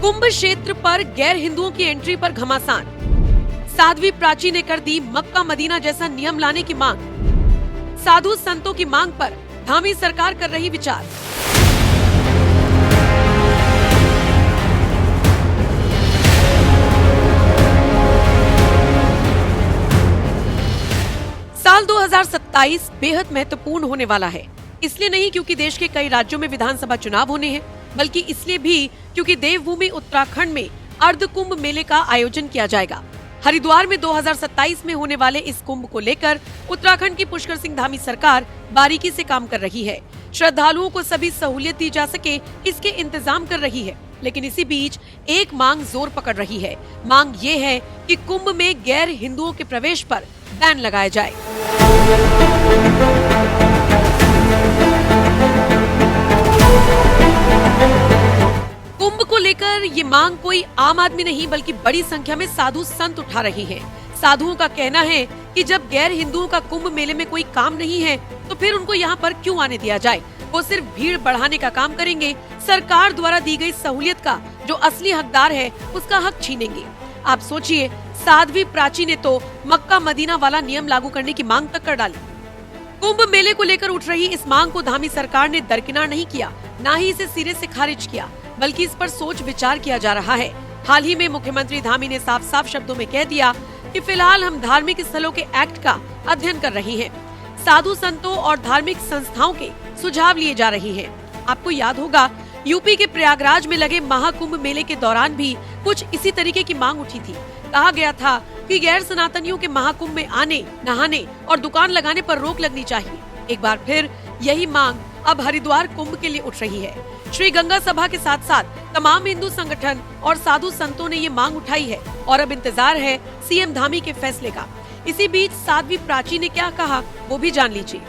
कुंभ क्षेत्र पर गैर हिंदुओं की एंट्री पर घमासान। साध्वी प्राची ने कर दी मक्का मदीना जैसा नियम लाने की मांग। साधु संतों की मांग पर धामी सरकार कर रही विचार। साल 2027 बेहद महत्वपूर्ण होने वाला है। इसलिए नहीं क्योंकि देश के कई राज्यों में विधानसभा चुनाव होने हैं, बल्कि इसलिए भी क्योंकि देवभूमि उत्तराखंड में अर्ध कुंभ मेले का आयोजन किया जाएगा। हरिद्वार में 2027 में होने वाले इस कुंभ को लेकर उत्तराखंड की पुष्कर सिंह धामी सरकार बारीकी से काम कर रही है। श्रद्धालुओं को सभी सहूलियत दी जा सके, इसके इंतजाम कर रही है। लेकिन इसी बीच एक मांग जोर पकड़ रही है। मांग ये है कि कुंभ में गैर हिंदुओं के प्रवेश पर बैन लगाया जाए। कुंभ को लेकर ये मांग कोई आम आदमी नहीं बल्कि बड़ी संख्या में साधु संत उठा रहे हैं। साधुओं का कहना है कि जब गैर हिंदुओं का कुंभ मेले में कोई काम नहीं है तो फिर उनको यहाँ पर क्यों आने दिया जाए। वो सिर्फ भीड़ बढ़ाने का काम करेंगे, सरकार द्वारा दी गई सहूलियत का जो असली हकदार है उसका हक छीनेंगे। आप सोचिए, साध्वी प्राची ने तो मक्का मदीना वाला नियम लागू करने की मांग तक कर डाली। कुंभ मेले को लेकर उठ रही इस मांग को धामी सरकार ने दरकिनार नहीं किया, न ही इसे सिरे से खारिज किया, बल्कि इस पर सोच विचार किया जा रहा है। हाल ही में मुख्यमंत्री धामी ने साफ साफ शब्दों में कह दिया कि फिलहाल हम धार्मिक स्थलों के एक्ट का अध्ययन कर रहे हैं। साधु संतों और धार्मिक संस्थाओं के सुझाव लिए जा रहे हैं। आपको याद होगा, यूपी के प्रयागराज में लगे महाकुंभ मेले के दौरान भी कुछ इसी तरीके की मांग उठी थी। कहा गया था कि गैर सनातनियों के महाकुंभ में आने, नहाने और दुकान लगाने पर रोक लगनी चाहिए। एक बार फिर यही मांग अब हरिद्वार कुंभ के लिए उठ रही है। श्री गंगा सभा के साथ साथ तमाम हिंदू संगठन और साधु संतों ने ये मांग उठाई है और अब इंतजार है सीएम धामी के फैसले का। इसी बीच साध्वी प्राची ने क्या कहा वो भी जान लीजिए।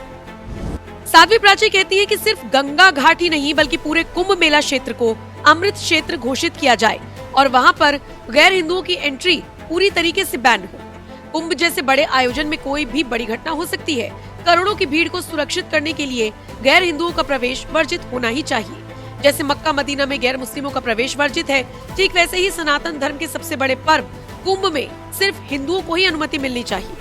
साध्वी प्राची कहती है कि सिर्फ गंगा घाट ही नहीं बल्कि पूरे कुंभ मेला क्षेत्र को अमृत क्षेत्र घोषित किया जाए और वहाँ पर गैर हिंदुओं की एंट्री पूरी तरीके से बैन हो। कुंभ जैसे बड़े आयोजन में कोई भी बड़ी घटना हो सकती है। करोड़ों की भीड़ को सुरक्षित करने के लिए गैर हिंदुओं का प्रवेश वर्जित होना ही चाहिए। जैसे मक्का मदीना में गैर मुस्लिमों का प्रवेश वर्जित है, ठीक वैसे ही सनातन धर्म के सबसे बड़े पर्व कुंभ में सिर्फ हिंदुओं को ही अनुमति मिलनी चाहिए।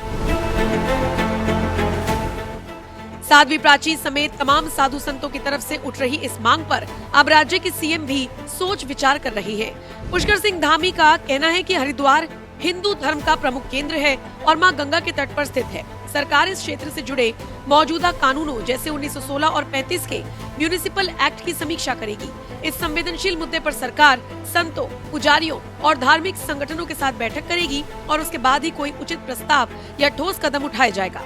साध्वी प्राची समेत तमाम साधु संतों की तरफ से उठ रही इस मांग पर अब राज्य की सीएम भी सोच विचार कर रही है। पुष्कर सिंह धामी का कहना है कि हरिद्वार हिंदू धर्म का प्रमुख केंद्र है और मां गंगा के तट पर स्थित है। सरकार इस क्षेत्र से जुड़े मौजूदा कानूनों जैसे 1916 और 35 के म्यूनिसिपल एक्ट की समीक्षा करेगी। इस संवेदनशील मुद्दे पर सरकार संतों, पुजारियों और धार्मिक संगठनों के साथ बैठक करेगी और उसके बाद ही कोई उचित प्रस्ताव या ठोस कदम उठाया जाएगा।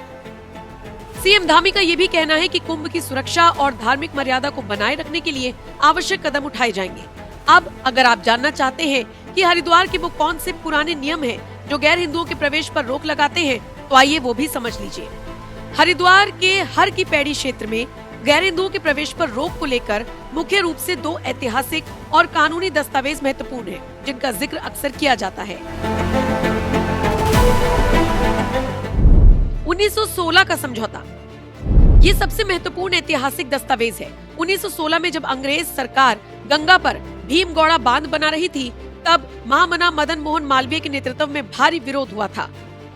सीएम धामी का ये भी कहना है कि कुंभ की सुरक्षा और धार्मिक मर्यादा को बनाए रखने के लिए आवश्यक कदम उठाए जाएंगे। अब अगर आप जानना चाहते हैं कि हरिद्वार के वो कौन से पुराने नियम हैं जो गैर हिंदुओं के प्रवेश पर रोक लगाते हैं, तो आइए वो भी समझ लीजिए। हरिद्वार के हर की पैड़ी क्षेत्र में गैर हिंदुओं के प्रवेश पर रोक को लेकर मुख्य रूप से दो ऐतिहासिक और कानूनी दस्तावेज महत्वपूर्ण हैं, जिनका जिक्र अक्सर किया जाता है। 1916 का समझौता ये सबसे महत्वपूर्ण ऐतिहासिक दस्तावेज है। 1916 में जब अंग्रेज सरकार गंगा पर भीमगौड़ा बांध बना रही थी, तब महामना मदन मोहन मालवीय के नेतृत्व में भारी विरोध हुआ था।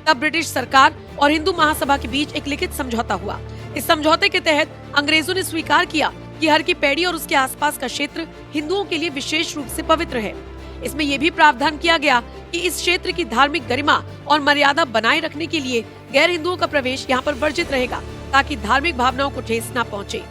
तब ब्रिटिश सरकार और हिंदू महासभा के बीच एक लिखित समझौता हुआ। इस समझौते के तहत अंग्रेजों ने स्वीकार किया कि हर की पैड़ी और उसके आसपास का क्षेत्र हिंदुओं के लिए विशेष रूप से पवित्र है। इसमें यह भी प्रावधान किया गया कि इस क्षेत्र की धार्मिक गरिमा और मर्यादा बनाए रखने के लिए गैर हिंदुओं का प्रवेश यहाँ पर वर्जित रहेगा, ताकि धार्मिक भावनाओं को ठेस न पहुँचे।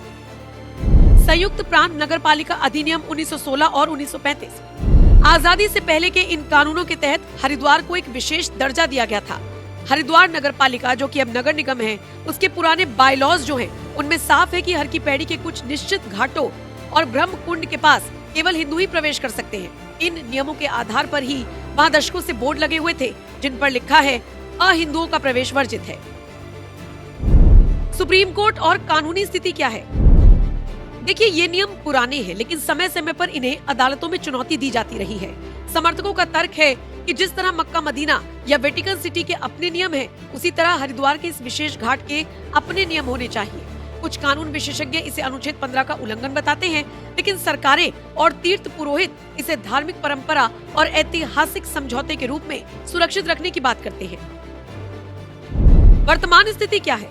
संयुक्त प्रांत नगर पालिका अधिनियम 1916 और 1935 आजादी से पहले के इन कानूनों के तहत हरिद्वार को एक विशेष दर्जा दिया गया था। हरिद्वार नगर पालिका, जो कि अब नगर निगम है, उसके पुराने बायलॉज जो हैं, उनमें साफ है कि हर की पैड़ी के कुछ निश्चित घाटों और ब्रह्म कुंड के पास केवल हिंदू ही प्रवेश कर सकते हैं। इन नियमों के आधार पर ही वहाँ दशकों से बोर्ड लगे हुए थे जिन पर लिखा है अहिंदुओं का प्रवेश वर्जित है। सुप्रीम कोर्ट और कानूनी स्थिति क्या है? देखिए, ये नियम पुराने हैं, लेकिन समय समय पर इन्हें अदालतों में चुनौती दी जाती रही है। समर्थकों का तर्क है कि जिस तरह मक्का मदीना या वेटिकन सिटी के अपने नियम हैं, उसी तरह हरिद्वार के इस विशेष घाट के अपने नियम होने चाहिए। कुछ कानून विशेषज्ञ इसे अनुच्छेद 15 का उल्लंघन बताते हैं, लेकिन सरकारें और तीर्थ पुरोहित इसे धार्मिक परंपरा और ऐतिहासिक समझौते के रूप में सुरक्षित रखने की बात करते हैं। वर्तमान स्थिति क्या है?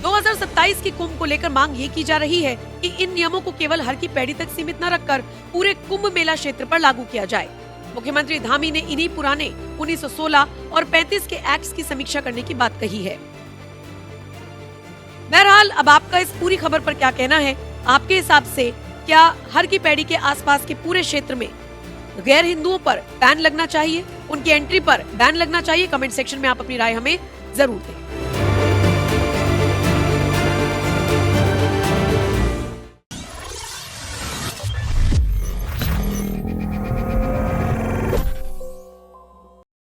2027 के कुंभ को लेकर मांग ये की जा रही है कि इन नियमों को केवल हर की पैड़ी तक सीमित न रखकर पूरे कुंभ मेला क्षेत्र पर लागू किया जाए। मुख्यमंत्री धामी ने इन्हीं पुराने 1916 और 35 के एक्ट्स की समीक्षा करने की बात कही है। बहरहाल अब आपका इस पूरी खबर पर क्या कहना है? आपके हिसाब से क्या हर की पैड़ी के आसपास के पूरे क्षेत्र में गैर हिंदुओं पर बैन लगना चाहिए, उनकी एंट्री पर बैन लगना चाहिए? कमेंट सेक्शन में आप अपनी राय हमें जरूर दें।